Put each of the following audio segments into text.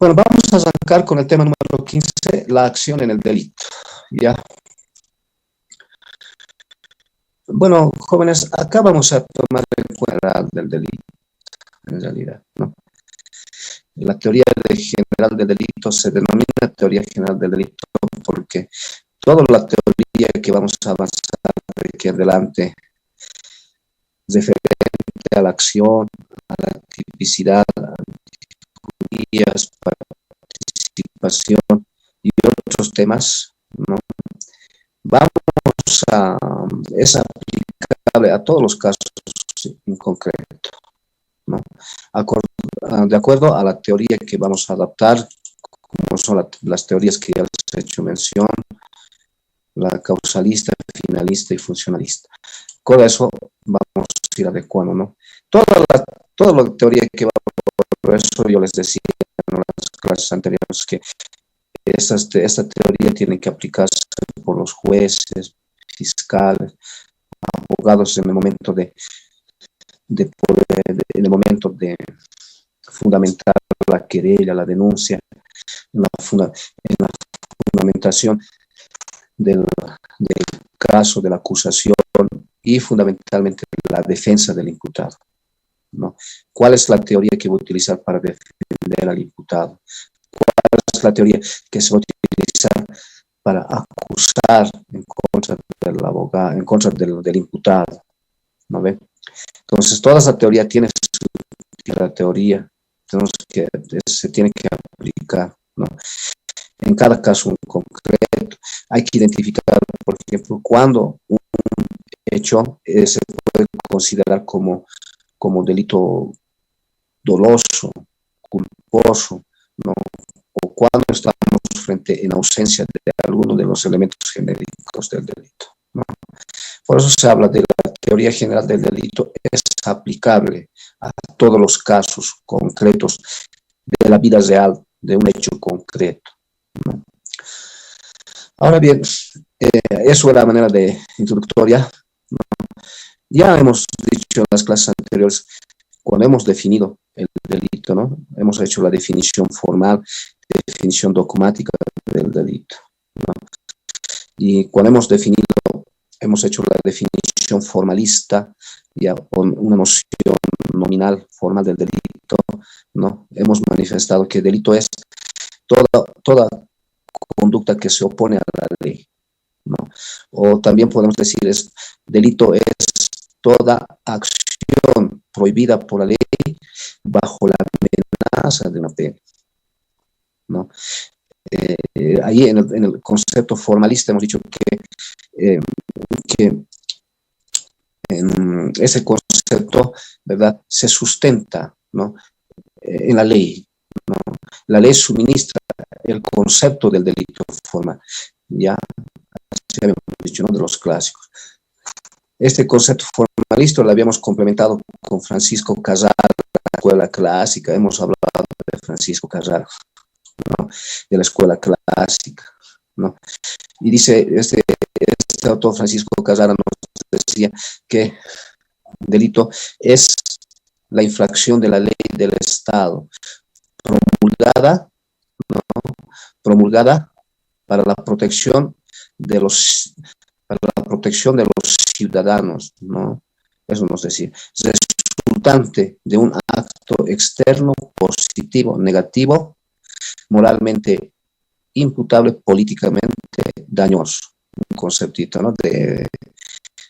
Bueno, vamos a arrancar con el tema número 15, la acción en el delito. ¿Ya? Bueno, jóvenes, acá vamos a tomar en cuenta del delito, en realidad, ¿no? La teoría general del delito se denomina teoría general del delito porque toda la teoría que vamos a avanzar de aquí en adelante, referente a la acción, a la tipicidad, a guías, participación y otros temas, ¿no? Vamos a, es aplicable a todos los casos en concreto, ¿no? De acuerdo a la teoría que vamos a adaptar, como son las teorías que ya les he hecho mención, la causalista, finalista y funcionalista. Con eso vamos a ir adecuando, ¿no? Toda la teoría que va por eso yo les decía en las clases anteriores que esta teoría tiene que aplicarse por los jueces, fiscales, abogados en el momento en el momento de fundamentar la querella, la denuncia, en la fundamentación del caso, de la acusación y fundamentalmente la defensa del imputado, ¿no? ¿Cuál es la teoría que voy a utilizar para defender al imputado? ¿Cuál es la teoría que se va a utilizar para acusar en contra del abogado, en contra del imputado? ¿No ve? Entonces, toda esa teoría tiene la teoría, se tiene que aplicar, ¿no? En cada caso en concreto, hay que identificar, por ejemplo, cuando un hecho se puede considerar como delito doloso, culposo, ¿no? O cuando estamos frente en ausencia de alguno de los elementos genéricos del delito, ¿no? Por eso se habla de la teoría general del delito, es aplicable a todos los casos concretos de la vida real, de un hecho concreto, ¿no? Ahora bien, eso era la manera de introductoria, ¿no? Ya hemos dicho en las clases anteriores, cuando hemos definido el delito, ¿no? Hemos hecho la definición formal, definición dogmática del delito, ¿no? Y cuando hemos hecho la definición formalista, ya con una noción nominal formal del delito, ¿no? Hemos manifestado que el delito es toda conducta que se opone a la ley, ¿no? O también podemos decir, delito es toda acción prohibida por la ley bajo la amenaza de una pena, ¿no? Ahí en el concepto formalista hemos dicho que en ese concepto, ¿verdad?, se sustenta, ¿no?, en la ley, ¿no? La ley suministra el concepto del delito formal, ya así habíamos dicho, ¿no?, de los clásicos. Este concepto formalista lo habíamos complementado con Francisco Casar, la escuela clásica. Hemos hablado de Francisco Casar, ¿no?, de la escuela clásica, ¿no? Y dice, este autor Francisco Casara nos decía que delito es la infracción de la ley del Estado, promulgada, ¿no?, promulgada para la protección de los ciudadanos, ¿no? Eso nos decía, resultante de un acto externo, positivo, negativo, moralmente imputable, políticamente dañoso. Un conceptito, ¿no?,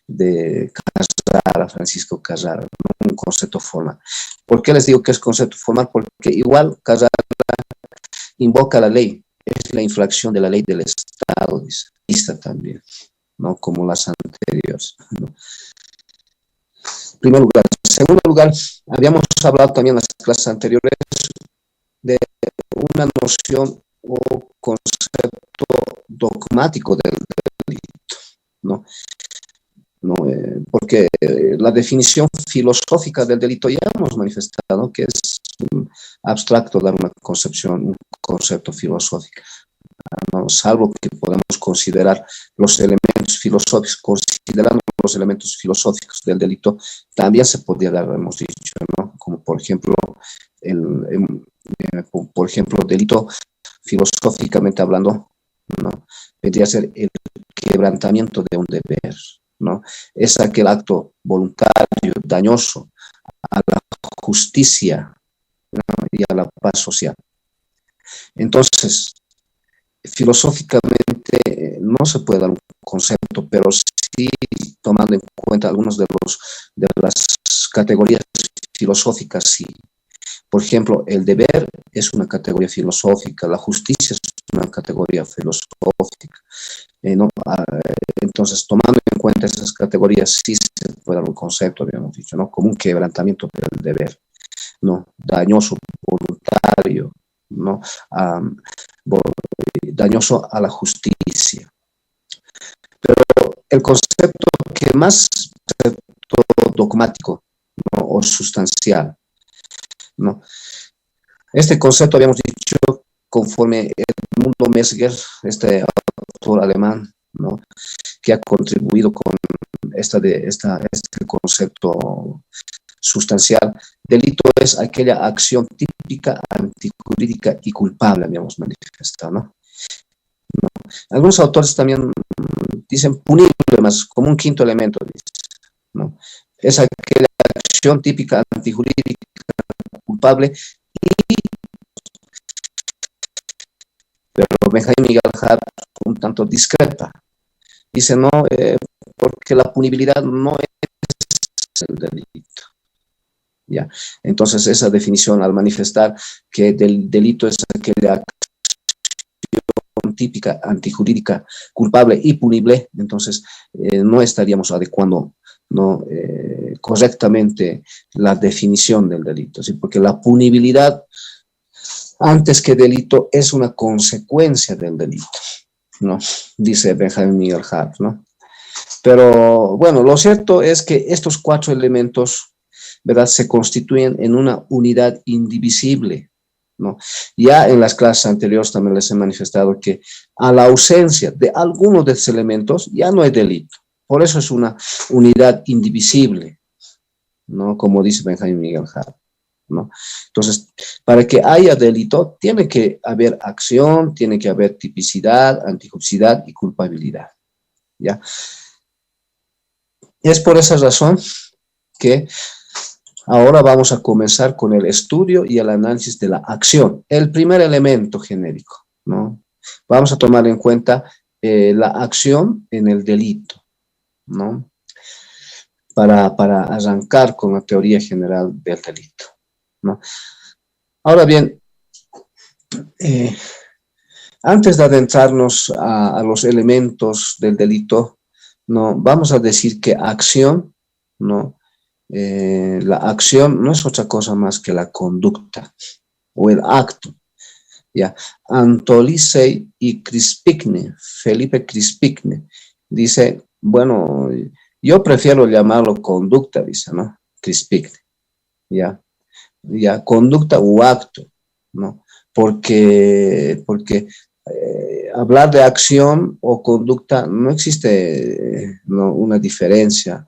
de Casara, Francisco Casara, ¿no?, un concepto formal. ¿Por qué les digo que es concepto formal? Porque igual Casara invoca la ley, es la infracción de la ley del Estado, dice, lista también, ¿no?, como las anteriores, ¿no? En primer lugar. En segundo lugar, habíamos hablado también en las clases anteriores de una noción o concepto dogmático del delito, ¿no? ¿No? Porque la definición filosófica del delito ya hemos manifestado que es abstracto dar una concepción, un concepto filosófico, ¿no?, salvo que podemos considerar los elementos filosóficos, considerando los elementos filosóficos del delito, también se podría dar, hemos dicho, ¿no?, como por ejemplo por ejemplo, delito filosóficamente hablando, ¿no? Vendría a ser el quebrantamiento de un deber, ¿no? Es aquel acto voluntario, dañoso a la justicia, ¿no? Y a la paz social. Entonces, filosóficamente no se puede dar un concepto, pero sí tomando en cuenta algunas de las categorías filosóficas, sí. Por ejemplo, el deber es una categoría filosófica, la justicia es una categoría filosófica. ¿No? Entonces, tomando en cuenta esas categorías, sí se puede dar un concepto, habíamos dicho, ¿no? Como un quebrantamiento del deber, ¿no? Dañoso, voluntario, ¿no? Um, dañoso a la justicia. Pero el concepto que más dogmático, ¿no? O sustancial, ¿no? Este concepto habíamos dicho conforme Edmundo Mesger, este autor alemán, ¿no? Que ha contribuido con este concepto sustancial. Delito es aquella acción típica, antijurídica y culpable, habíamos manifestado, ¿no? Algunos autores también dicen punible, más como un quinto elemento, ¿no? Es aquella acción típica, antijurídica, culpable, pero Benjamin Miguel Hart un tanto discrepa. Dice, no, porque la punibilidad no es el delito. ¿Ya? Entonces, esa definición al manifestar que del delito es aquella acción típica, antijurídica, culpable y punible, entonces no estaríamos adecuando, ¿no? Correctamente la definición del delito, ¿sí? Porque la punibilidad, antes que delito, es una consecuencia del delito, ¿no? Dice Benjamin Miguel Hart, ¿no? Pero bueno, lo cierto es que estos cuatro elementos, ¿verdad?, se constituyen en una unidad indivisible, ¿no? Ya en las clases anteriores también les he manifestado que a la ausencia de algunos de estos elementos ya no hay delito. Por eso es una unidad indivisible, ¿no? Como dice Benjamin Miguel Hart, ¿no? Entonces, para que haya delito, tiene que haber acción, tiene que haber tipicidad, antijusticidad y culpabilidad, ¿ya? Es por esa razón que ahora vamos a comenzar con el estudio y el análisis de la acción, el primer elemento genérico, ¿no? Vamos a tomar en cuenta la acción en el delito, ¿no? Para arrancar con la teoría general del delito, ¿no? Ahora bien, antes de adentrarnos a los elementos del delito, ¿no? Vamos a decir que acción, ¿no? La acción no es otra cosa más que la conducta o el acto, ¿ya? Antolicey y Crispigny, Felipe Crispigny, dice, bueno, yo prefiero llamarlo conducta, dice, ¿no? Crispigny, ¿ya? Ya, conducta u acto, ¿no? Porque hablar de acción o conducta no existe, ¿no?, una diferencia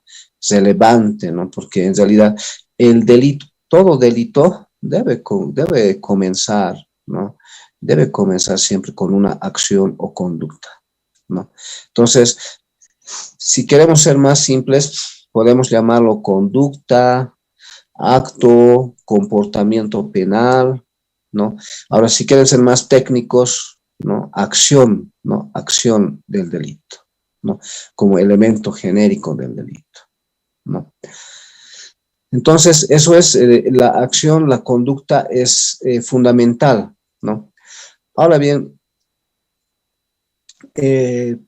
relevante, ¿no? Porque en realidad el delito, todo delito debe comenzar, ¿no? Debe comenzar siempre con una acción o conducta, ¿no? Entonces, si queremos ser más simples, podemos llamarlo conducta, acto, comportamiento penal, ¿no? Ahora, si quieren ser más técnicos, ¿no? Acción, ¿no? Acción del delito, ¿no? Como elemento genérico del delito, ¿no? Entonces, eso es la acción, la conducta es fundamental, ¿no? Ahora bien,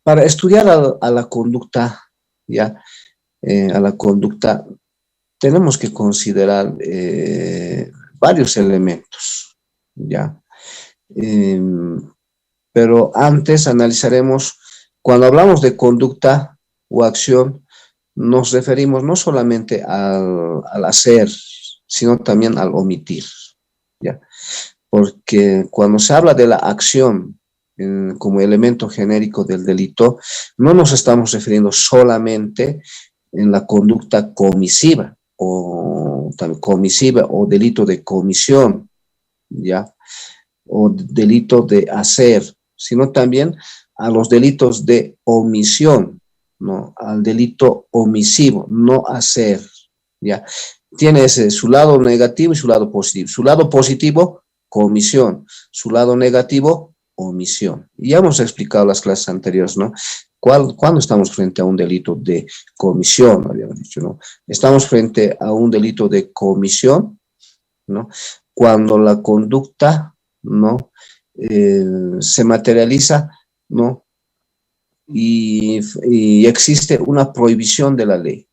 para estudiar a la conducta, ¿ya? A la conducta, tenemos que considerar varios elementos, ¿ya? Pero antes analizaremos, cuando hablamos de conducta o acción, nos referimos no solamente al hacer, sino también al omitir, ¿ya? Porque cuando se habla de la acción como elemento genérico del delito, no nos estamos refiriendo solamente en la conducta comisiva o delito de comisión, ¿ya? o delito de hacer, sino también a los delitos de omisión, ¿no? Al delito omisivo, no hacer, ¿ya? Tiene ese, su lado negativo y su lado positivo. Su lado positivo, comisión. Su lado negativo, omisión. Y ya hemos explicado las clases anteriores, ¿no? ¿Cuándo estamos frente a un delito de comisión? Habíamos dicho, ¿no? Estamos frente a un delito de comisión, ¿no? Cuando la conducta, ¿no? Se materializa, ¿no? Y existe una prohibición de la ley,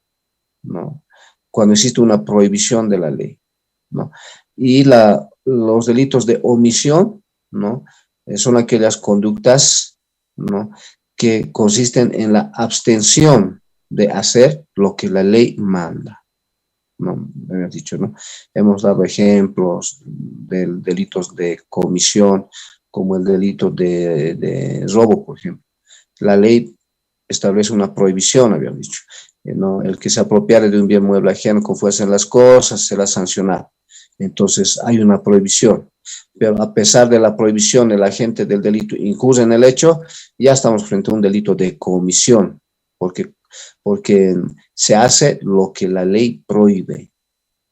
¿no? Cuando existe una prohibición de la ley, ¿no? Y los delitos de omisión, ¿no? Son aquellas conductas, ¿no? Que consisten en la abstención de hacer lo que la ley manda, ¿no? Hemos dicho, ¿no? Hemos dado ejemplos de delitos de comisión, como el delito de robo, por ejemplo. La ley establece una prohibición, habíamos dicho, ¿no? El que se apropiare de un bien mueble ajeno con fuerza en las cosas será sancionado. Entonces hay una prohibición, pero a pesar de la prohibición, el agente del delito incurre en el hecho, ya estamos frente a un delito de comisión, porque se hace lo que la ley prohíbe,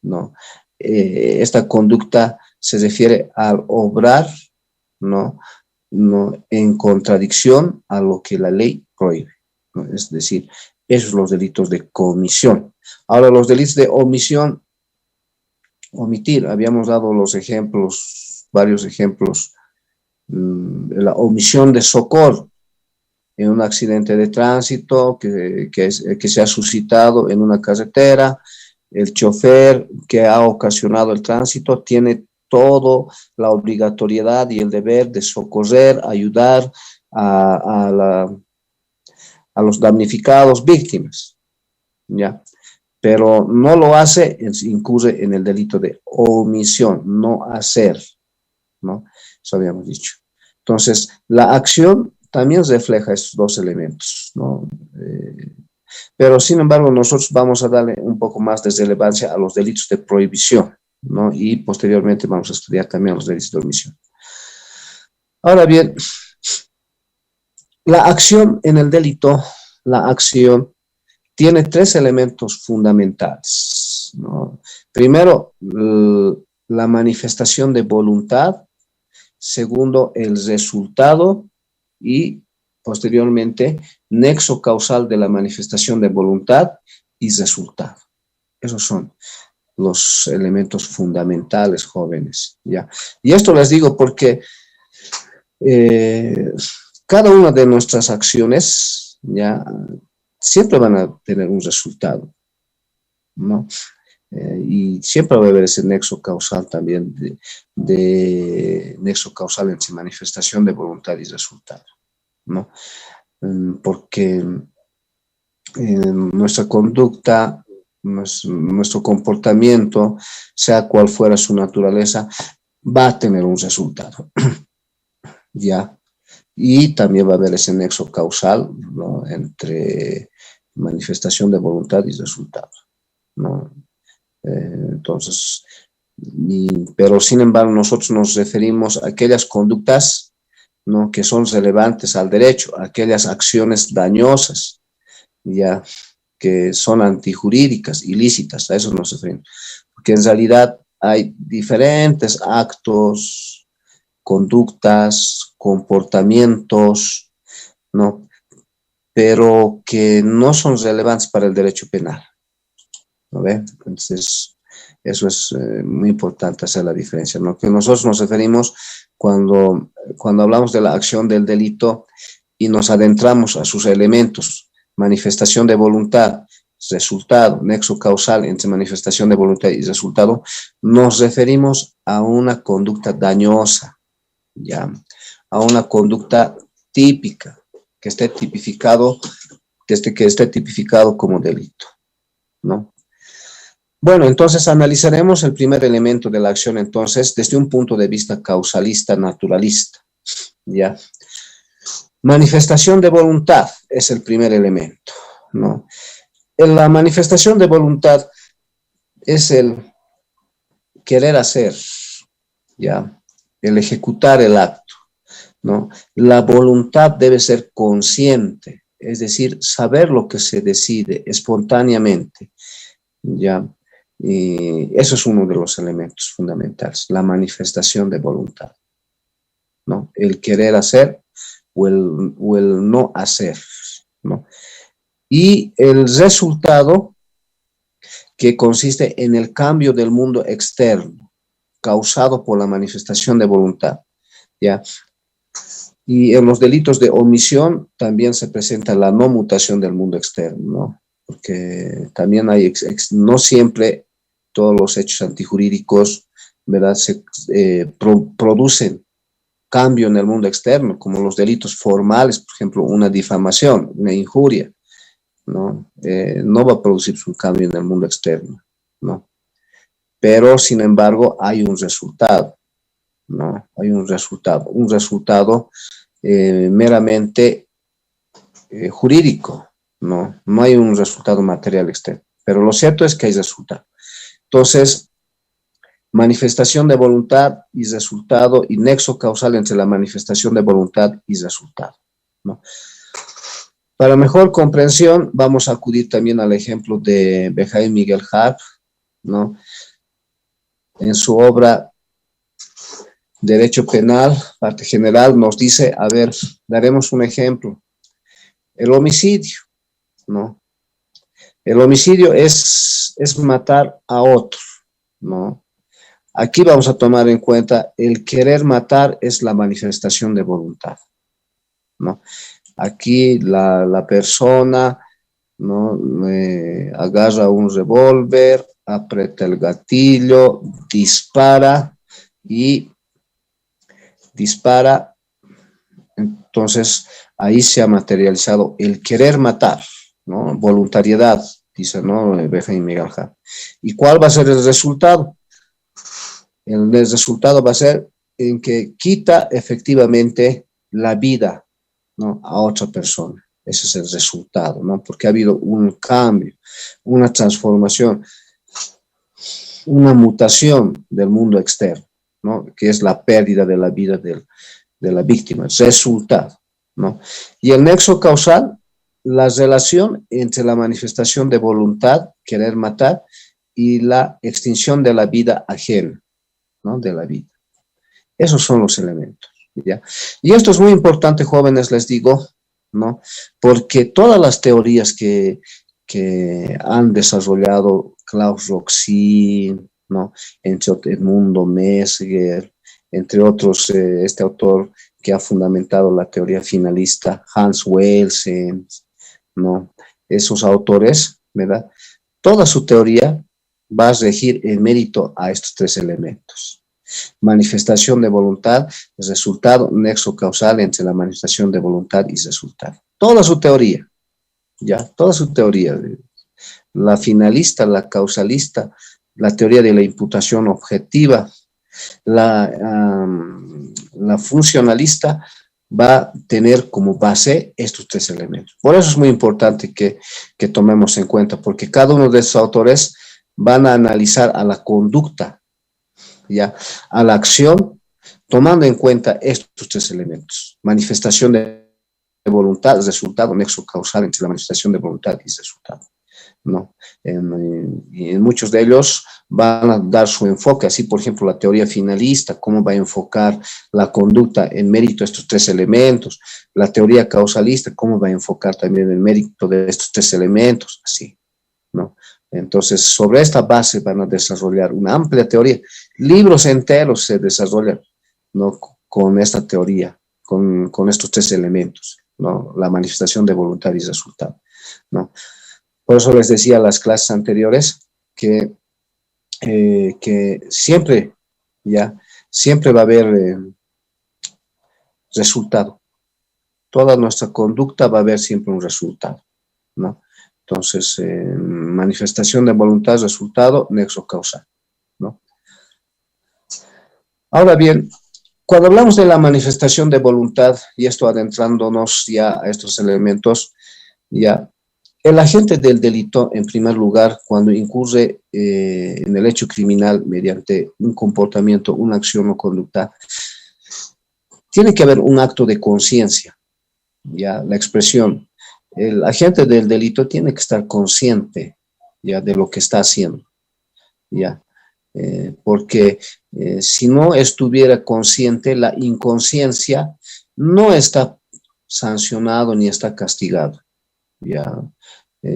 ¿no? Esta conducta se refiere al obrar, ¿no? No en contradicción a lo que la ley prohíbe, ¿no? Es decir, esos son los delitos de comisión. Ahora, los delitos de omisión, omitir, habíamos dado los ejemplos, varios ejemplos, de la omisión de socorro en un accidente de tránsito que se ha suscitado en una carretera. El chofer que ha ocasionado el tránsito tiene toda la obligatoriedad y el deber de socorrer, ayudar a los damnificados, víctimas, ¿ya? Pero no lo hace, incurre en el delito de omisión, no hacer, ¿no? Eso habíamos dicho. Entonces, la acción también refleja estos dos elementos, ¿no? Pero, sin embargo, nosotros vamos a darle un poco más de relevancia a los delitos de prohibición, ¿no? Y posteriormente vamos a estudiar también los delitos de omisión. Ahora bien, la acción en el delito, la acción tiene tres elementos fundamentales, ¿no? Primero, la manifestación de voluntad. Segundo, el resultado. Y posteriormente, nexo causal de la manifestación de voluntad y resultado. Esos son los elementos fundamentales, jóvenes, ¿ya? Y esto les digo porque cada una de nuestras acciones, ¿ya? Siempre van a tener un resultado, ¿no? Y siempre va a haber ese nexo causal también, de nexo causal entre manifestación de voluntad y resultado, ¿no? Porque nuestra conducta, nuestro comportamiento, sea cual fuera su naturaleza, va a tener un resultado, ¿ya? Y también va a haber ese nexo causal, ¿no? Entre manifestación de voluntad y resultado, ¿no? Entonces, pero sin embargo nosotros nos referimos a aquellas conductas, ¿no? Que son relevantes al derecho, aquellas acciones dañosas, ya, que son antijurídicas, ilícitas, a eso nos referimos, porque en realidad hay diferentes actos, conductas, comportamientos, ¿no? Pero que no son relevantes para el derecho penal, ¿no ve? Entonces, eso es muy importante hacer la diferencia, ¿no? Que nosotros nos referimos cuando hablamos de la acción del delito y nos adentramos a sus elementos: manifestación de voluntad, resultado, nexo causal entre manifestación de voluntad y resultado, nos referimos a una conducta dañosa, ¿ya? A una conducta típica, que esté tipificado como delito, ¿no? Bueno, entonces analizaremos el primer elemento de la acción, entonces, desde un punto de vista causalista, naturalista, ¿ya? Manifestación de voluntad es el primer elemento, ¿no? En la manifestación de voluntad es el querer hacer, ¿ya? el ejecutar el acto, ¿no? La voluntad debe ser consciente, es decir, saber lo que se decide espontáneamente, ¿ya? Y eso es uno de los elementos fundamentales, la manifestación de voluntad, ¿no? El querer hacer o el no hacer, ¿no? Y el resultado que consiste en el cambio del mundo externo causado por la manifestación de voluntad, ¿ya? Y en los delitos de omisión también se presenta la no mutación del mundo externo, ¿no? Porque también hay, no siempre todos los hechos antijurídicos, ¿verdad?, producen cambio en el mundo externo, como los delitos formales, por ejemplo, una difamación, una injuria, ¿no? No va a producirse un cambio en el mundo externo, ¿no? Pero, sin embargo, hay un resultado, ¿no? Hay un resultado meramente jurídico, ¿no? No hay un resultado material externo, pero lo cierto es que hay resultado. Entonces, manifestación de voluntad y resultado y nexo causal entre la manifestación de voluntad y resultado, ¿no? Para mejor comprensión, vamos a acudir también al ejemplo de Benjamin Miguel Harp, ¿no? En su obra Derecho Penal, parte general, nos dice, a ver, daremos un ejemplo. El homicidio, ¿no? El homicidio es matar a otro, ¿no? Aquí vamos a tomar en cuenta el querer matar es la manifestación de voluntad, ¿no? Aquí la persona, ¿no?, agarra un revólver, aprieta el gatillo, dispara, entonces ahí se ha materializado el querer matar, ¿no? Voluntariedad, dice, ¿no?, Benjamin Miguel Harp. ¿Y cuál va a ser el resultado? El resultado va a ser en que quita efectivamente la vida, ¿no?, a otra persona. Ese es el resultado, ¿no? Porque ha habido un cambio, una transformación, una mutación del mundo externo, ¿no?, que es la pérdida de la vida de la víctima, resultado, ¿no? Y el nexo causal, la relación entre la manifestación de voluntad, querer matar, y la extinción de la vida ajena, ¿no?, de la vida. Esos son los elementos, ¿ya? Y esto es muy importante, jóvenes, les digo, ¿no? Porque todas las teorías que han desarrollado Klaus Roxin, ¿no?, entre Edmundo Mesger, entre otros, este autor que ha fundamentado la teoría finalista, Hans Welsing, ¿no? Esos autores, ¿verdad? Toda su teoría va a regir en mérito a estos tres elementos. Manifestación de voluntad, resultado, nexo causal entre la manifestación de voluntad y resultado. Toda su teoría, ¿ya? Toda su teoría. La finalista, la causalista, la teoría de la imputación objetiva, la funcionalista va a tener como base estos tres elementos. Por eso es muy importante que tomemos en cuenta, porque cada uno de esos autores van a analizar a la conducta, ¿ya?, a la acción, tomando en cuenta estos tres elementos: manifestación de voluntad, resultado, nexo causal entre la manifestación de voluntad y resultado, ¿no? Y en muchos de ellos van a dar su enfoque, así por ejemplo la teoría finalista, cómo va a enfocar la conducta en mérito de estos tres elementos, la teoría causalista, cómo va a enfocar también el mérito de estos tres elementos, así, ¿no? Entonces, sobre esta base van a desarrollar una amplia teoría. Libros enteros se desarrollan, ¿no?, con esta teoría, con estos tres elementos, ¿no?, la manifestación de voluntad y resultado, ¿no? Por eso les decía en las clases anteriores que siempre, ¿ya?, siempre va a haber resultado. Toda nuestra conducta va a haber siempre un resultado, ¿no? Entonces, manifestación de voluntad, resultado, nexo causal, ¿no? Ahora bien, cuando hablamos de la manifestación de voluntad, y esto adentrándonos ya a estos elementos, ya, el agente del delito, en primer lugar, cuando incurre en el hecho criminal mediante un comportamiento, una acción o conducta, tiene que haber un acto de conciencia, ya, la expresión. El agente del delito tiene que estar consciente, ya, de lo que está haciendo, ya. Porque si no estuviera consciente, la inconsciencia no está sancionado ni está castigado, ya.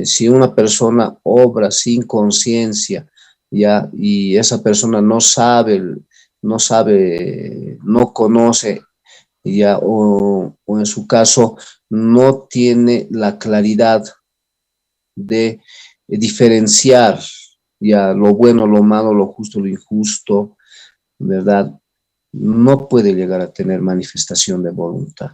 Si una persona obra sin conciencia, ya, y esa persona no conoce, ya, o en su caso, no tiene la claridad de diferenciar, ya, lo bueno, lo malo, lo justo, lo injusto, ¿verdad? No puede llegar a tener manifestación de voluntad,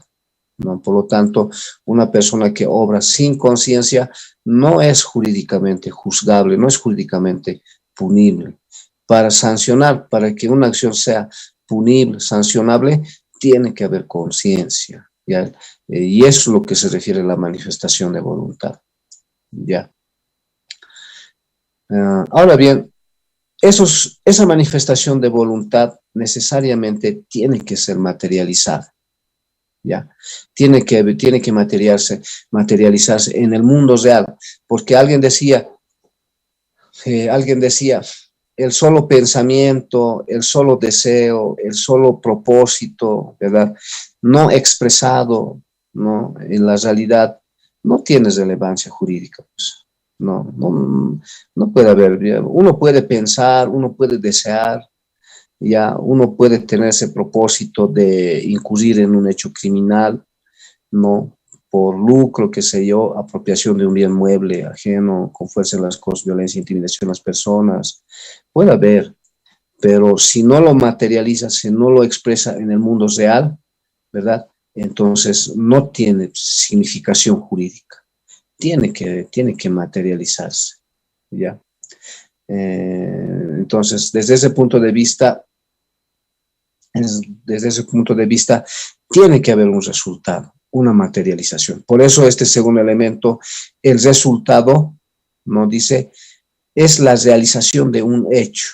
¿no? Por lo tanto, una persona que obra sin conciencia no es jurídicamente juzgable, no es jurídicamente punible. Para sancionar, para que una acción sea punible, sancionable, tiene que haber conciencia, ¿ya? Y eso es lo que se refiere a la manifestación de voluntad, ¿ya? Ahora bien, esa manifestación de voluntad necesariamente tiene que ser materializada, ¿ya? Tiene que materializarse en el mundo real, porque alguien decía, el solo pensamiento, el solo deseo, el solo propósito, ¿verdad? No expresado, ¿no? En la realidad, no tiene relevancia jurídica, pues. No puede haber, uno puede pensar, uno puede desear, ya, uno puede tener ese propósito de incurrir en un hecho criminal, ¿no? Por lucro, qué sé yo, apropiación de un bien mueble ajeno, con fuerza de las cosas, violencia, intimidación a las personas. Puede haber, pero si no lo materializa, si no lo expresa en el mundo real, ¿verdad? Entonces no tiene significación jurídica. Tiene que materializarse, ¿ya? Entonces, desde ese punto de vista, tiene que haber un resultado, una materialización. Por eso este segundo elemento, el resultado, nos dice, es la realización de un hecho,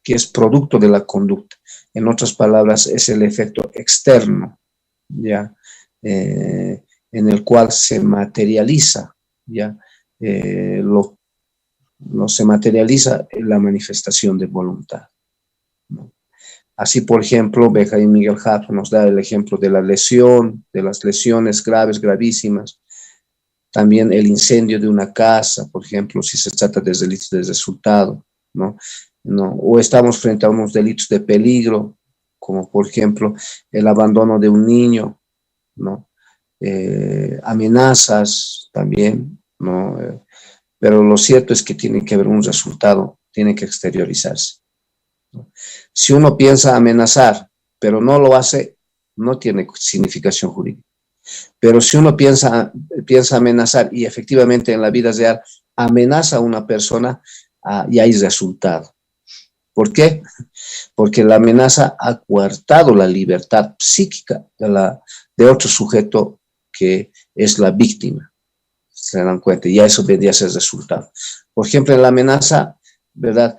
que es producto de la conducta. En otras palabras, es el efecto externo, ¿ya? En el cual se materializa, ¿ya? No se materializa en la manifestación de voluntad, ¿no? Así, por ejemplo, Benjamin Miguel Harp nos da el ejemplo de la lesión, de las lesiones graves, gravísimas. También el incendio de una casa, por ejemplo, si se trata de delitos de resultado, ¿no? O estamos frente a unos delitos de peligro, como por ejemplo el abandono de un niño, ¿no? Amenazas también, ¿no? Pero lo cierto es que tiene que haber un resultado, tiene que exteriorizarse, ¿no? Si uno piensa amenazar, pero no lo hace, no tiene significación jurídica. Pero si uno piensa amenazar y efectivamente en la vida real amenaza a una persona, y hay resultado. ¿Por qué? Porque la amenaza ha coartado la libertad psíquica de otro sujeto que es la víctima. Se dan cuenta, y eso vendría a ser el resultado. Por ejemplo, en la amenaza, ¿verdad?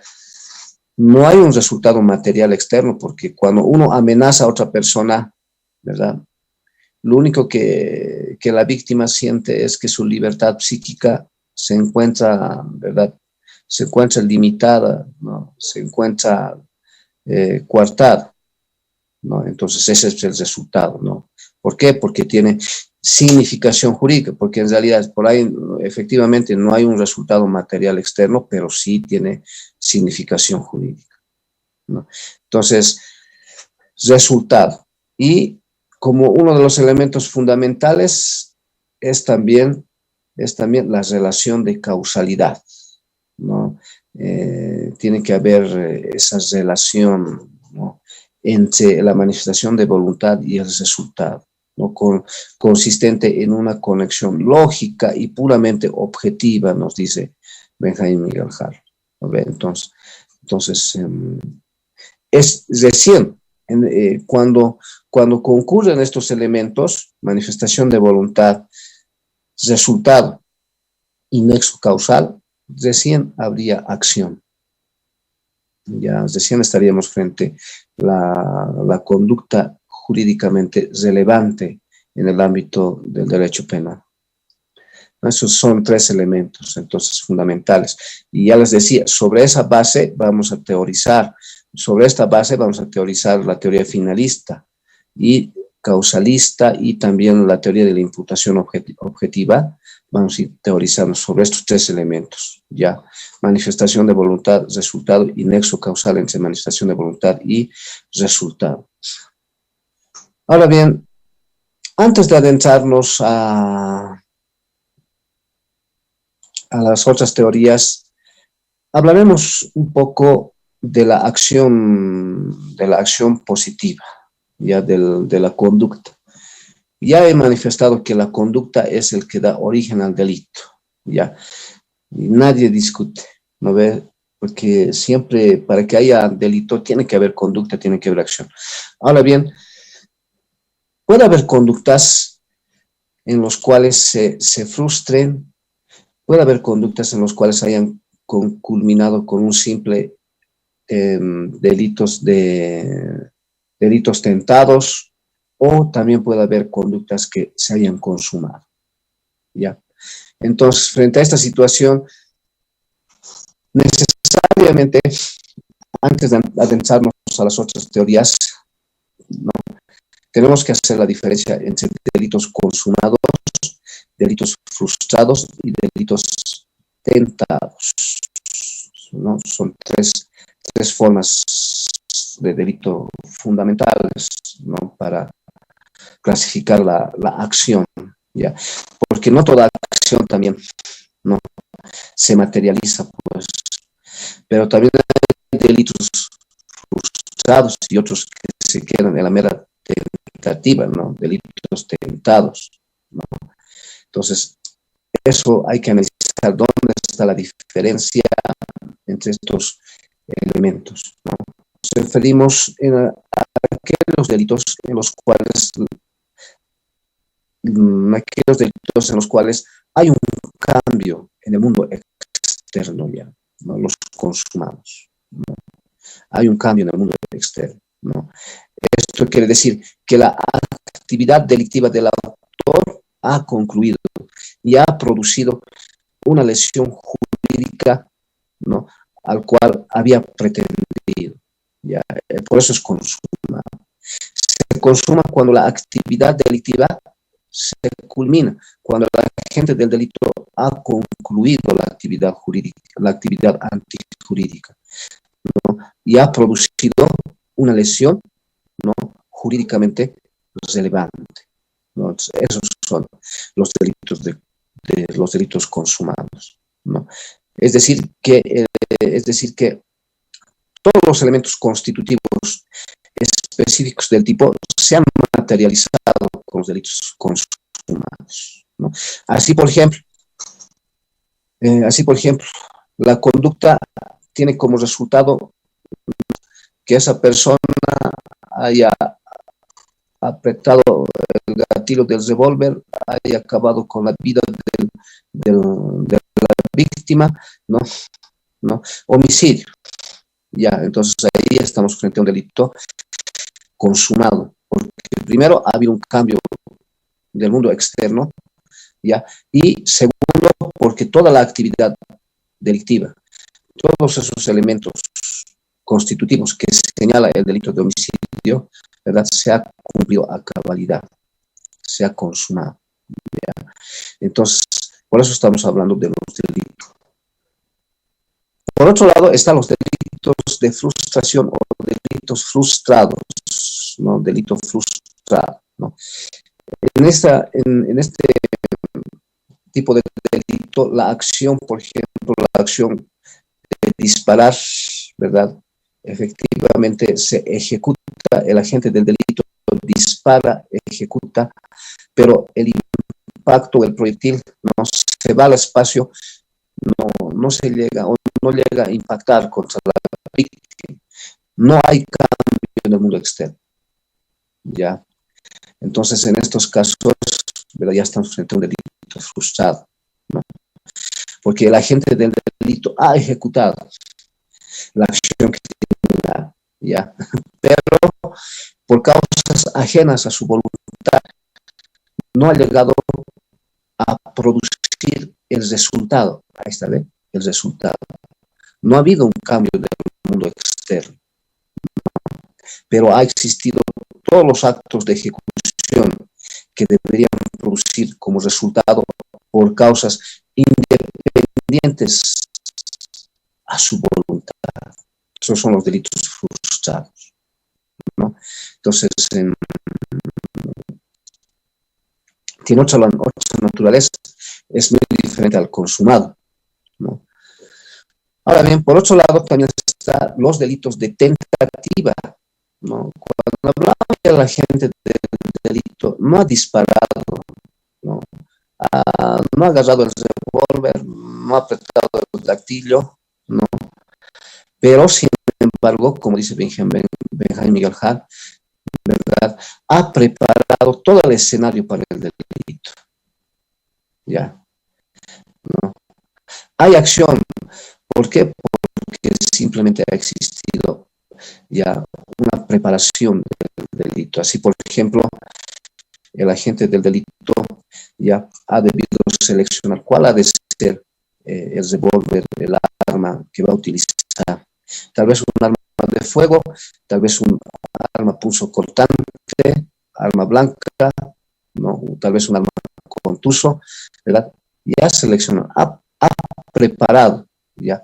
No hay un resultado material externo, porque cuando uno amenaza a otra persona, ¿verdad? Lo único que la víctima siente es que su libertad psíquica se encuentra, ¿verdad? Se encuentra limitada, ¿no? Se encuentra coartada, ¿no? Entonces ese es el resultado, ¿no? ¿Por qué? Porque tiene significación jurídica, porque en realidad por ahí efectivamente no hay un resultado material externo, pero sí tiene significación jurídica, ¿no? Entonces, resultado. Y como uno de los elementos fundamentales es también la relación de causalidad, ¿no? Tiene que haber esa relación, ¿no? Entre la manifestación de voluntad y el resultado, ¿no? Consistente en una conexión lógica y puramente objetiva, nos dice Benjamin Miguel Harp, ¿no? Entonces es recién cuando concurren estos elementos, manifestación de voluntad, resultado y nexo causal, recién habría acción. Ya recién estaríamos frente a la conducta jurídicamente relevante en el ámbito del derecho penal. Esos son tres elementos, entonces, fundamentales. Y ya les decía, sobre esa base vamos a teorizar. Sobre esta base vamos a teorizar la teoría finalista y causalista y también la teoría de la imputación objetiva. Vamos a ir teorizando sobre estos tres elementos, ¿ya? Manifestación de voluntad, resultado y nexo causal entre manifestación de voluntad y resultado. Ahora bien, antes de adentrarnos a las otras teorías, hablaremos un poco de la acción positiva, ya de la conducta. Ya he manifestado que la conducta es el que da origen al delito, ya. Y nadie discute, ¿no ve? Porque siempre para que haya delito tiene que haber conducta, tiene que haber acción. Ahora bien, puede haber conductas en las cuales se frustren. Puede haber conductas en las cuales hayan culminado con un simple delitos tentados, o también puede haber conductas que se hayan consumado, ¿ya? Entonces, frente a esta situación, necesariamente, antes de adentrarnos a las otras teorías, ¿no?, tenemos que hacer la diferencia entre delitos consumados, delitos frustrados y delitos tentados, ¿no? Son tres formas de delito fundamentales, ¿no?, para clasificar la acción, ¿ya? Porque no toda acción también, ¿no?, se materializa, pues, pero también hay delitos frustrados y otros que se quedan en la mera tentativa, ¿no?, delitos tentados, ¿no? Entonces, eso hay que analizar dónde está la diferencia entre estos elementos, ¿no? Nos referimos a aquellos delitos en los cuales hay un cambio en el mundo externo ya, ¿no?, los consumados, ¿no? Hay un cambio en el mundo externo, ¿no? Esto quiere decir que la actividad delictiva del autor ha concluido y ha producido una lesión jurídica, ¿no?, al cual había pretendido, ¿ya? Por eso es consumado. Se consuma cuando la actividad delictiva se culmina, cuando el agente del delito ha concluido la actividad jurídica, la actividad antijurídica, ¿no?, y ha producido una lesión, ¿no?, jurídicamente relevante, ¿no? Entonces, esos son los delitos los delitos consumados, ¿no? Es decir que todos los elementos constitutivos específicos del tipo se han materializado con los delitos consumados, ¿no? Así, por ejemplo, la conducta tiene como resultado que esa persona haya apretado el gatillo del revólver, haya acabado con la vida de la víctima, ¿no? Homicidio. Ya, entonces ahí estamos frente a un delito consumado, porque primero ha habido un cambio del mundo externo, ¿ya? Y segundo, porque toda la actividad delictiva, todos esos elementos constitutivos que señala el delito de homicidio, ¿verdad?, se ha cumplido a cabalidad, se ha consumado, ¿ya? Entonces, por eso estamos hablando de los delitos. Por otro lado, están los delitos de frustración o delitos frustrados, ¿no? Delito frustrado, ¿no? En este tipo de delito, la acción, por ejemplo, la acción de disparar, ¿verdad?, efectivamente se ejecuta, el agente del delito dispara, ejecuta, pero el impacto del proyectil no se va al espacio, no se llega o no llega a impactar contra la víctima. No hay cambio en el mundo externo, ¿ya? Entonces, en estos casos, ¿verdad?, ya estamos frente a un delito frustrado, ¿no? Porque el agente del delito ha ejecutado la acción que tenía, ¿ya? Pero por causa causas ajenas a su voluntad, no ha llegado a producir el resultado. Ahí está, ¿ve? El resultado. No ha habido un cambio del mundo externo, pero ha existido todos los actos de ejecución que deberían producir como resultado por causas independientes a su voluntad. Esos son los delitos frustrados, ¿no? Entonces, tiene otra naturaleza, es muy diferente al consumado, ¿no? Ahora bien, por otro lado, también están los delitos de tentativa, ¿no? Cuando hablamos de la gente del delito, no ha disparado, ¿no? No ha agarrado el revólver, no ha apretado el gatillo, ¿no? Pero, sin embargo, como dice Benjamin Miguel Hall, ¿verdad?, ha preparado todo el escenario para el delito. ¿Ya? ¿No? Hay acción. ¿Por qué? Porque simplemente ha existido ya una preparación del delito. Así, por ejemplo, el agente del delito ya ha debido seleccionar cuál ha de ser el revólver, el arma que va a utilizar. Tal vez un arma de fuego, tal vez un arma punzocortante, arma blanca, ¿no? Tal vez un arma contuso, ¿verdad? Ya seleccionó, ha preparado ya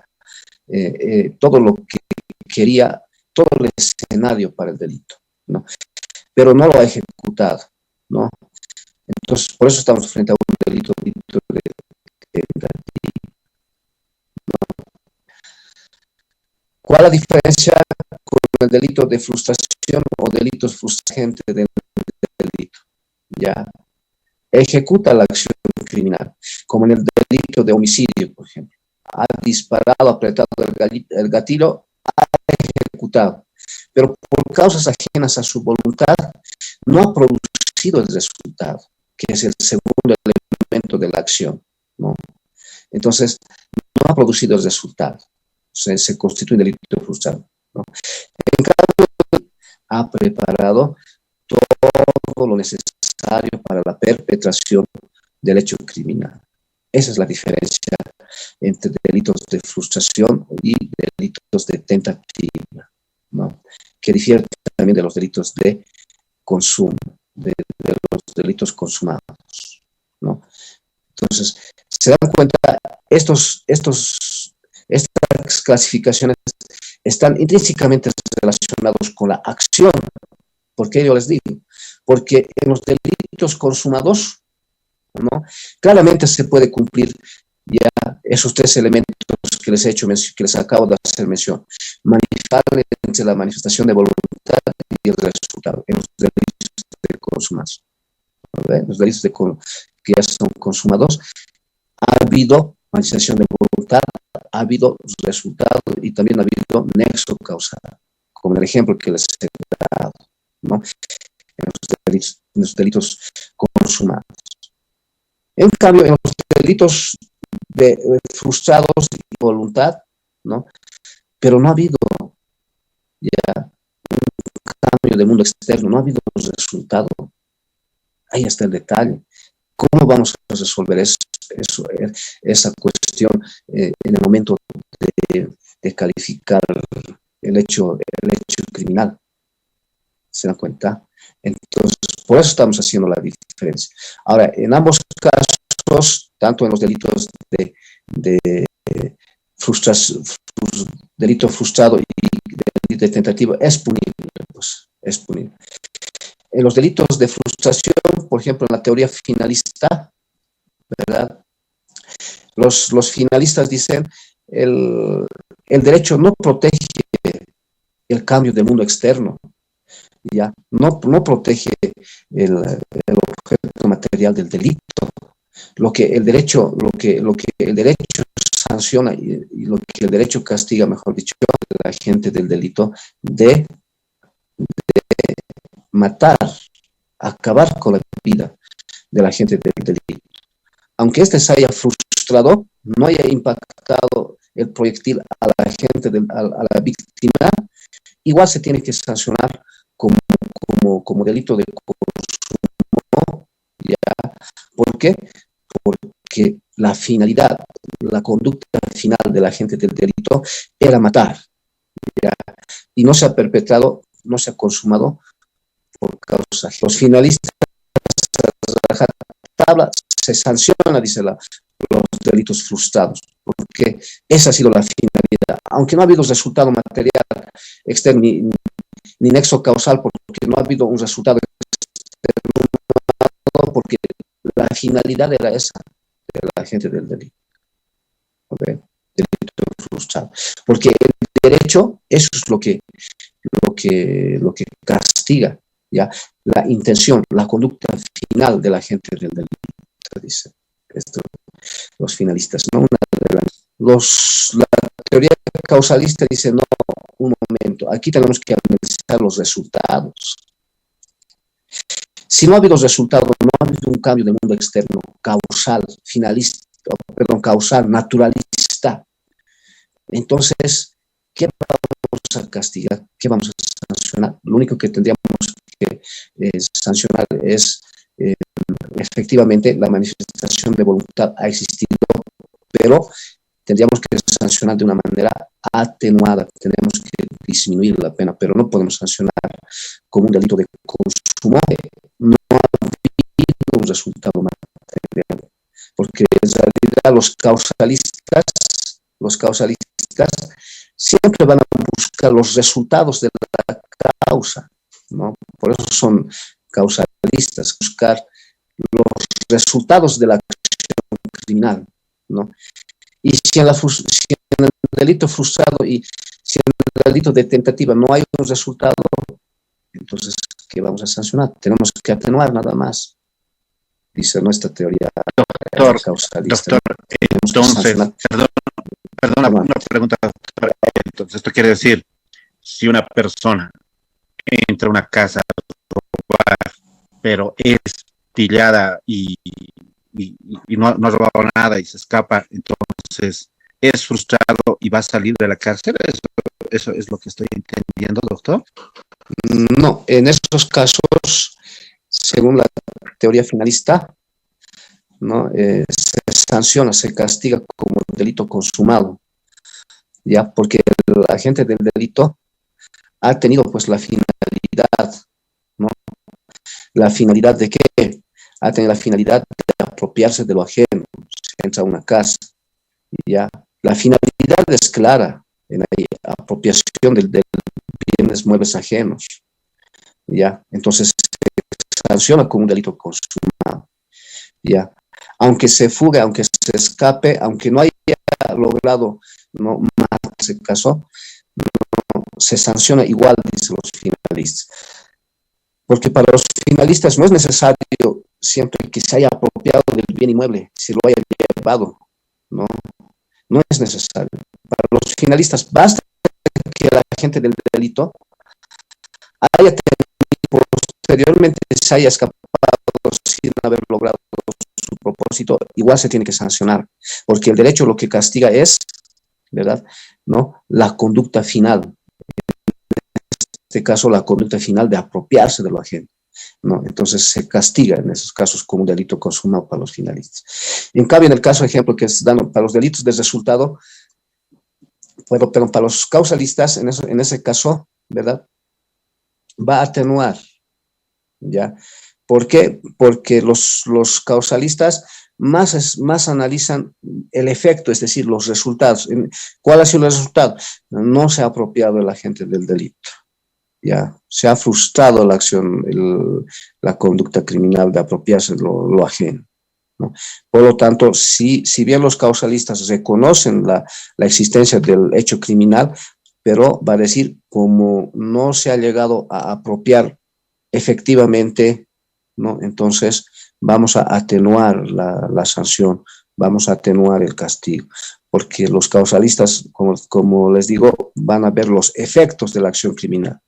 todo lo que quería, todo el escenario para el delito, ¿no? Pero no lo ha ejecutado, ¿no? Entonces, por eso estamos frente a un delito de tentativa. ¿Cuál es la diferencia con el delito de frustración o delitos frustrantes del delito? Ya ejecuta la acción criminal, como en el delito de homicidio, por ejemplo. Ha disparado, apretado el gatillo, ha ejecutado, pero por causas ajenas a su voluntad, no ha producido el resultado, que es el segundo elemento de la acción, ¿no? Entonces, no ha producido el resultado. Se constituye un delito frustrado, ¿no? En cambio, ha preparado todo lo necesario para la perpetración del hecho criminal. Esa es la diferencia entre delitos de frustración y delitos de tentativa, ¿no? Que difiere también de los delitos de consumo, de los delitos consumados, ¿no? Entonces, se dan cuenta, estas clasificaciones están intrínsecamente relacionados con la acción. ¿Por qué yo les digo? Porque en los delitos consumados, ¿no?, claramente se puede cumplir ya esos tres elementos que les he hecho, que les acabo de hacer mención. Entre la manifestación de voluntad y el resultado en los delitos de consumados. ¿Ve? Los delitos que ya son consumados, ha habido manifestación de voluntad, ha habido resultado y también ha habido nexo causal, como el ejemplo que les he dado, ¿no?, en los delitos consumados. En cambio, en los delitos frustrados y voluntad, ¿no?, pero no ha habido ya un cambio del mundo externo, no ha habido resultado. Ahí está el detalle. ¿Cómo vamos a resolver esa cuestión en el momento de calificar el hecho criminal? ¿Se dan cuenta? Entonces, por eso estamos haciendo la diferencia. Ahora, en ambos casos, tanto en los delitos de delito frustrado y delito de tentativa, es punible, pues, es punible. En los delitos de frustración, por ejemplo, en la teoría finalista, ¿verdad?, los finalistas dicen el derecho no protege el cambio del mundo externo, ya no protege el objeto material del delito. Lo que el derecho sanciona y lo que el derecho castiga, mejor dicho, a la gente del delito de matar, acabar con la vida de la gente del delito. Aunque éste se haya frustrado, no haya impactado el proyectil a la gente, a la víctima, igual se tiene que sancionar como, como delito de consumo, ¿ya? ¿Por qué? Porque la finalidad, la conducta final del agente del delito era matar, ¿ya? Y no se ha perpetrado, no se ha consumado por causas. Los finalistas de tabla se sanciona, dice los delitos frustrados, porque esa ha sido la finalidad. Aunque no ha habido resultado material externo ni nexo causal, porque no ha habido un resultado externo, porque la finalidad era esa de la gente del delito. ¿Okay? Delito frustrado. Porque el derecho, eso es lo que castiga, ¿ya? La intención, la conducta final de la gente del delito, dice esto, los finalistas. ¿No? La teoría causalista dice, no, un momento, aquí tenemos que analizar los resultados. Si no ha habido resultado, no ha habido un cambio de mundo externo causal, finalista, perdón, causal, naturalista, entonces, ¿qué vamos a castigar? ¿Qué vamos a sancionar? Lo único que tendríamos que sancionar es efectivamente la manifestación de voluntad ha existido, pero tendríamos que sancionar de una manera atenuada, tenemos que disminuir la pena, pero no podemos sancionar como un delito de consumo. No ha habido un resultado material, porque en realidad los causalistas siempre van a buscar los resultados de la causa, ¿no? Por eso son causalistas, buscar los resultados de la acción criminal, ¿no? Y si en el delito frustrado y si en el delito de tentativa no hay un resultado, entonces, ¿qué vamos a sancionar? Tenemos que atenuar nada más, dice nuestra teoría causalista. Doctor, entonces, perdona una pregunta, doctor. Entonces, esto quiere decir, si una persona entra a una casa a robar, pero es pillada y no ha robado nada y se escapa, entonces es frustrado y va a salir de la cárcel. ¿Eso es lo que estoy entendiendo, doctor? No, en esos casos, según la teoría finalista, ¿no? Se sanciona, se castiga como delito consumado, ya, porque el agente del delito ha tenido pues la finalidad, ¿no? ¿La finalidad de qué? Ha tenido la finalidad de apropiarse de lo ajeno, se entra a una casa, ya. La finalidad es clara, en la apropiación del bienes muebles ajenos, ya. Entonces se sanciona como un delito consumado, ya. Aunque se fugue, aunque se escape, aunque no haya logrado no matar ese caso, no, se sanciona igual, dicen los finalistas. Porque para los finalistas no es necesario siempre que se haya apropiado del bien inmueble, si lo haya llevado, no, no es necesario. Para los finalistas basta que la agente del delito haya tenido, posteriormente se haya escapado sin haber logrado su propósito, igual se tiene que sancionar, porque el derecho lo que castiga es, ¿verdad?, ¿no?, la conducta final, en este caso la conducta final de apropiarse de lo ajeno, ¿no? Entonces se castiga en esos casos como un delito consumado para los finalistas. En cambio, en el caso, ejemplo, que es dando para los delitos de resultado, pero para los causalistas, en ese caso, ¿verdad?, va a atenuar, ¿ya? ¿Por qué? Porque los causalistas más analizan el efecto, es decir, los resultados. ¿Cuál ha sido el resultado? No se ha apropiado el agente del delito, ya. Se ha frustrado la acción, la conducta criminal de apropiarse de lo ajeno, ¿no? Por lo tanto, si bien los causalistas reconocen la existencia del hecho criminal, pero va a decir, como no se ha llegado a apropiar efectivamente, ¿no?, entonces vamos a atenuar la sanción, vamos a atenuar el castigo, porque los causalistas, como les digo, van a ver los efectos de la acción criminal,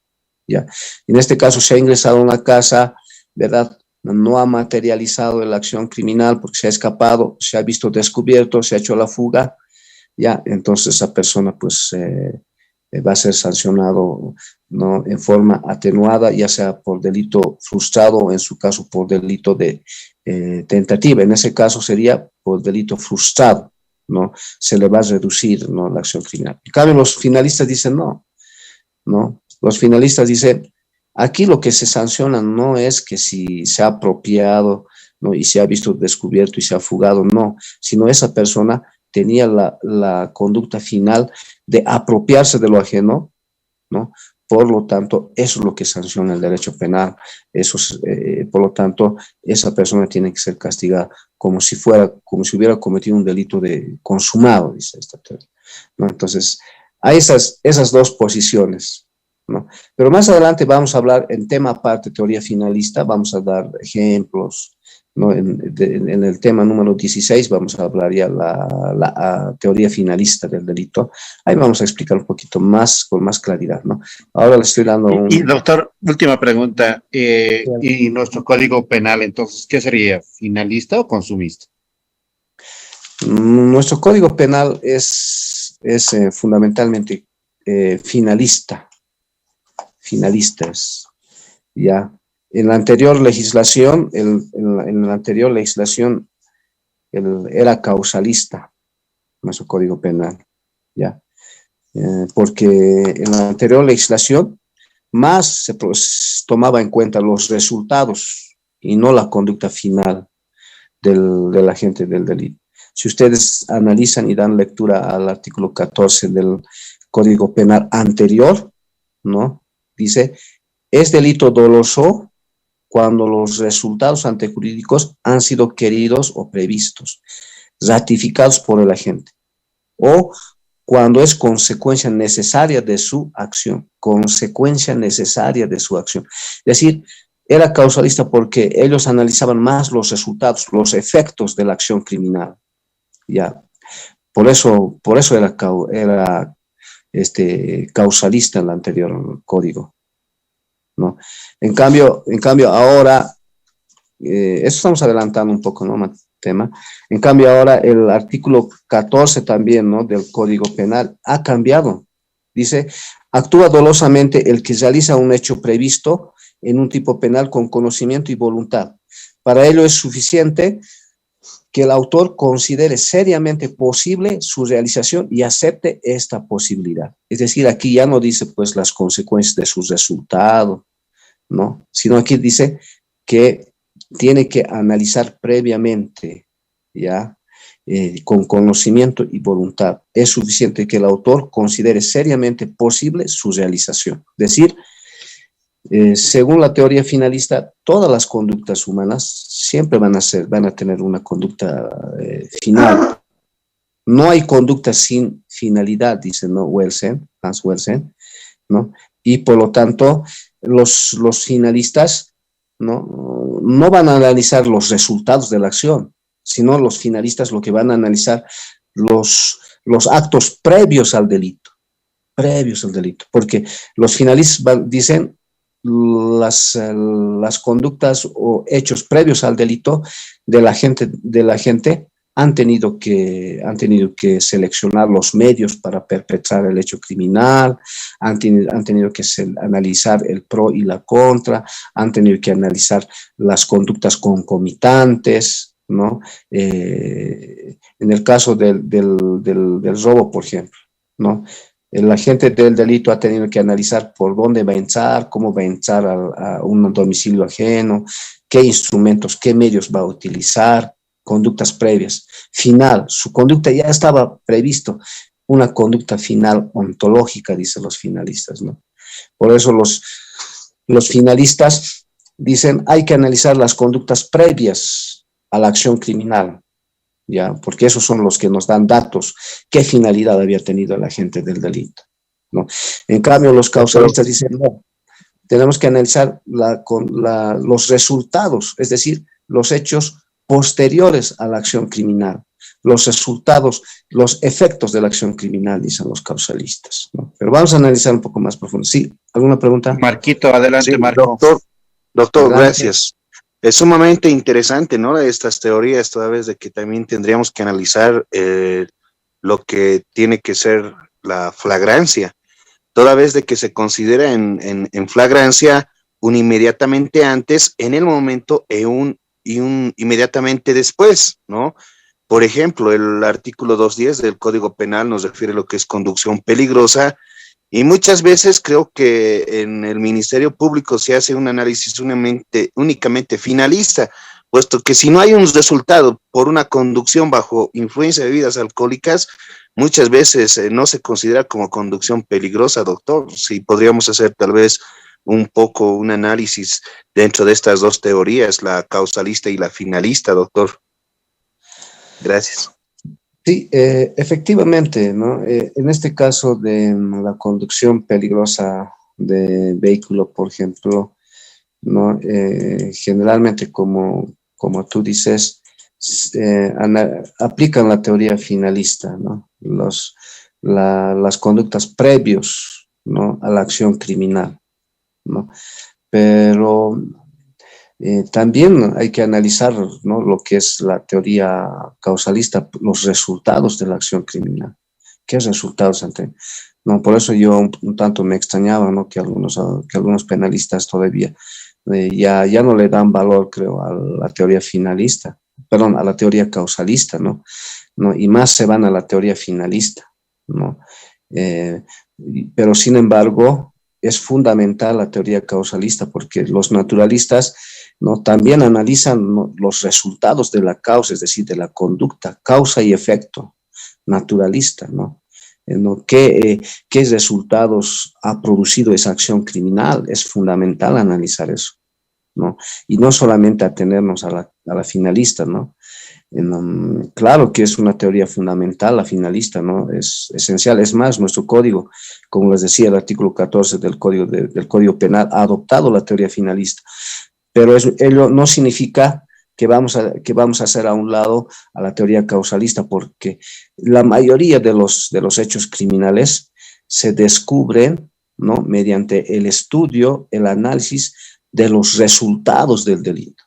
¿ya? En este caso se ha ingresado a una casa, ¿verdad?, no ha materializado la acción criminal porque se ha escapado, se ha visto descubierto, se ha hecho la fuga, ¿ya? Entonces esa persona pues va a ser sancionado, ¿no?, en forma atenuada, ya sea por delito frustrado o en su caso por delito de tentativa. En ese caso sería por delito frustrado, ¿no? Se le va a reducir, ¿no?, la acción criminal. En cambio, los finalistas dicen no, ¿no? Los finalistas dicen, aquí lo que se sanciona no es que si se ha apropiado, ¿no?, y se ha visto descubierto y se ha fugado, no, sino esa persona tenía la conducta final de apropiarse de lo ajeno, ¿no? Por lo tanto, eso es lo que sanciona el derecho penal. Eso es, por lo tanto, esa persona tiene que ser castigada como si hubiera cometido un delito de consumado, dice esta teoría, ¿no? Entonces, hay esas dos posiciones, ¿no? Pero más adelante vamos a hablar en tema aparte, teoría finalista, vamos a dar ejemplos, ¿no? En el tema número 16 vamos a hablar ya la teoría finalista del delito. Ahí vamos a explicar un poquito más, con más claridad, ¿no? Ahora le estoy dando un... Y doctor, última pregunta. ¿Y nuestro código penal, entonces, qué sería? ¿Finalista o consumista? Nuestro código penal es fundamentalmente finalistas, ¿ya? En la anterior legislación, en la anterior legislación era causalista nuestro código penal, ¿ya? Porque en la anterior legislación más se tomaba en cuenta los resultados y no la conducta final del agente del delito. Si ustedes analizan y dan lectura al artículo 14 del Código Penal anterior, ¿no?, dice, es delito doloso cuando los resultados antejurídicos han sido queridos o previstos, ratificados por el agente, o cuando es consecuencia necesaria de su acción, consecuencia necesaria de su acción. Es decir, era causalista porque ellos analizaban más los resultados, los efectos de la acción criminal, ya. Por eso era causalista en el anterior código, ¿no? En cambio ahora, eso estamos adelantando un poco, ¿no?, tema. En cambio ahora el artículo 14 también, ¿no?, del Código Penal ha cambiado. Dice, actúa dolosamente el que realiza un hecho previsto en un tipo penal con conocimiento y voluntad. Para ello es suficiente que el autor considere seriamente posible su realización y acepte esta posibilidad. Es decir, aquí ya no dice pues las consecuencias de su resultado, ¿no?, sino aquí dice que tiene que analizar previamente, ¿ya? Con conocimiento y voluntad. Es suficiente que el autor considere seriamente posible su realización. Es decir, según la teoría finalista, todas las conductas humanas siempre van a tener una conducta final. No hay conducta sin finalidad, dice, ¿no?, Hans Welsén, ¿no? Y por lo tanto, los finalistas, no van a analizar los resultados de la acción, sino los finalistas lo que van a analizar los actos previos al delito, porque los finalistas dicen las conductas o hechos previos al delito de la gente han tenido que seleccionar los medios para perpetrar el hecho criminal, han tenido que analizar el pro y la contra, han tenido que analizar las conductas concomitantes, ¿no? En el caso del robo, por ejemplo, ¿no?, el agente del delito ha tenido que analizar por dónde va a entrar, cómo va a entrar a un domicilio ajeno, qué instrumentos, qué medios va a utilizar, conductas previas. Final, su conducta ya estaba previsto, una conducta final ontológica, dicen los finalistas, ¿no? Por eso los finalistas dicen, hay que analizar las conductas previas a la acción criminal, ¿ya? Porque esos son los que nos dan datos, qué finalidad había tenido el agente del delito, ¿no? En cambio, los causalistas dicen, no, tenemos que analizar los resultados, es decir, los hechos posteriores a la acción criminal, los resultados, los efectos de la acción criminal, dicen los causalistas, ¿no? Pero vamos a analizar un poco más profundo. ¿Sí? ¿Alguna pregunta? Marquito, adelante, sí, Marco. Doctor, gracias. Es sumamente interesante, ¿no?, estas teorías, toda vez de que también tendríamos que analizar lo que tiene que ser la flagrancia. toda vez de que se considera en flagrancia un inmediatamente antes, en el momento y un inmediatamente después, ¿no? Por ejemplo, el artículo 210 del Código Penal nos refiere a lo que es conducción peligrosa, y muchas veces creo que en el Ministerio Público se hace un análisis únicamente finalista, puesto que si no hay un resultado por una conducción bajo influencia de bebidas alcohólicas, muchas veces no se considera como conducción peligrosa, doctor. Si podríamos hacer tal vez un poco un análisis dentro de estas dos teorías, la causalista y la finalista, doctor. Gracias. Sí, efectivamente, ¿no? En este caso de la conducción peligrosa de vehículo, por ejemplo, ¿no? Generalmente, como tú dices, aplican la teoría finalista, ¿no? Las conductas previos, ¿no? A la acción criminal, ¿no? Pero también hay que analizar, ¿no? Lo que es la teoría causalista, los resultados de la acción criminal. ¿Qué resultados ante? No, por eso yo un tanto me extrañaba, ¿no? Que algunos penalistas todavía ya no le dan valor, creo, a la teoría finalista, perdón, a la teoría causalista, ¿no? Y más se van a la teoría finalista, ¿no? Pero sin embargo, es fundamental la teoría causalista porque los naturalistas, ¿no? También analizan, ¿no? Los resultados de la causa, es decir, de la conducta, causa y efecto naturalista, ¿no? ¿No? ¿Qué resultados ha producido esa acción criminal? Es fundamental analizar eso, ¿no? Y no solamente atenernos a la finalista, ¿no? Claro que es una teoría fundamental, la finalista, ¿no? Es esencial. Es más, nuestro código, como les decía, el artículo 14 del Código Penal ha adoptado la teoría finalista, pero ello no significa que vamos a hacer a un lado a la teoría causalista, porque la mayoría de los hechos criminales se descubren, ¿no? Mediante el estudio, el análisis de los resultados del delito.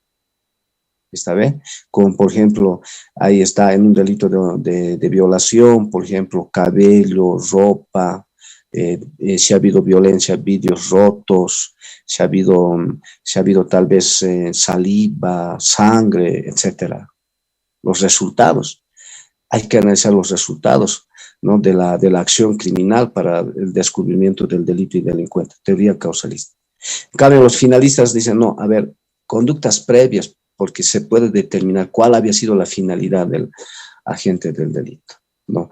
¿Está bien? Como por ejemplo, ahí está en un delito de violación, por ejemplo, cabello, ropa, si ha habido violencia, vidrios rotos, si ha habido tal vez saliva, sangre, etcétera. Los resultados. Hay que analizar los resultados, ¿no? de la acción criminal para el descubrimiento del delito y delincuente. Teoría causalista. En cambio, los finalistas dicen, no, a ver, conductas previas, porque se puede determinar cuál había sido la finalidad del agente del delito, ¿no?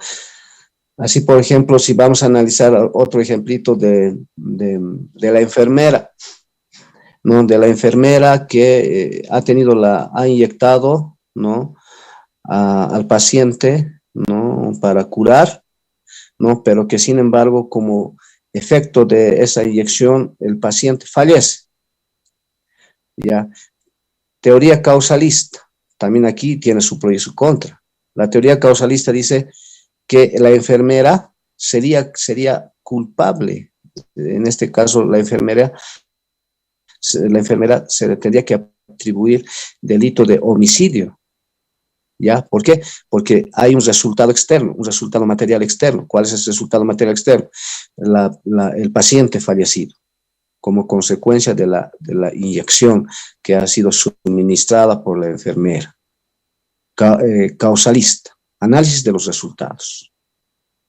Así, por ejemplo, si vamos a analizar otro ejemplito de la enfermera, ¿no? De la enfermera que ha inyectado, ¿no? Al paciente, ¿no? Para curar, ¿no? Pero que sin embargo, como efecto de esa inyección, el paciente fallece, ¿ya? Teoría causalista, también aquí tiene su pro y su contra. La teoría causalista dice que la enfermera sería culpable. En este caso, la enfermera se le tendría que atribuir delito de homicidio. ¿Ya? ¿Por qué? Porque hay un resultado externo, un resultado material externo. ¿Cuál es ese resultado material externo? El paciente fallecido, como consecuencia de la inyección que ha sido suministrada por la enfermera. Causalista, análisis de los resultados,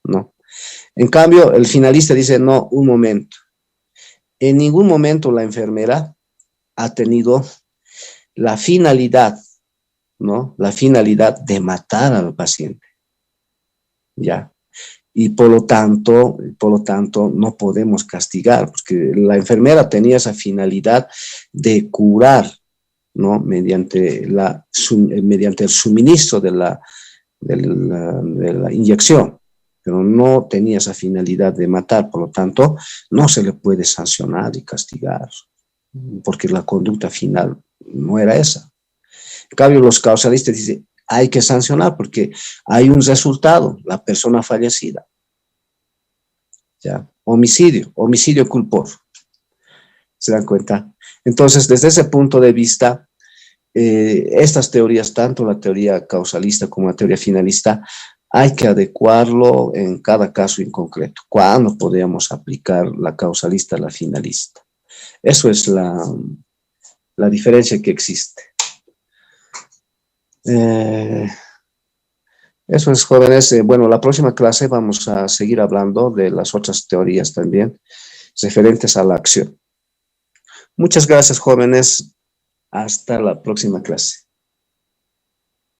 ¿no? En cambio, el finalista dice, no, un momento. En ningún momento la enfermera ha tenido la finalidad, ¿no? La finalidad de matar al paciente, ¿ya? Y por lo tanto, no podemos castigar, porque la enfermera tenía esa finalidad de curar, ¿no? Mediante el suministro de la inyección, pero no tenía esa finalidad de matar, por lo tanto, no se le puede sancionar y castigar, porque la conducta final no era esa. En cambio, los causalistas dicen, hay que sancionar porque hay un resultado, la persona fallecida. ¿Ya? Homicidio culposo. ¿Se dan cuenta? Entonces, desde ese punto de vista, estas teorías, tanto la teoría causalista como la teoría finalista, hay que adecuarlo en cada caso en concreto. ¿Cuándo podríamos aplicar la causalista a la finalista? Eso es la diferencia que existe. Eso es, jóvenes. Bueno, la próxima clase vamos a seguir hablando de las otras teorías también, referentes a la acción. Muchas gracias, jóvenes. Hasta la próxima clase.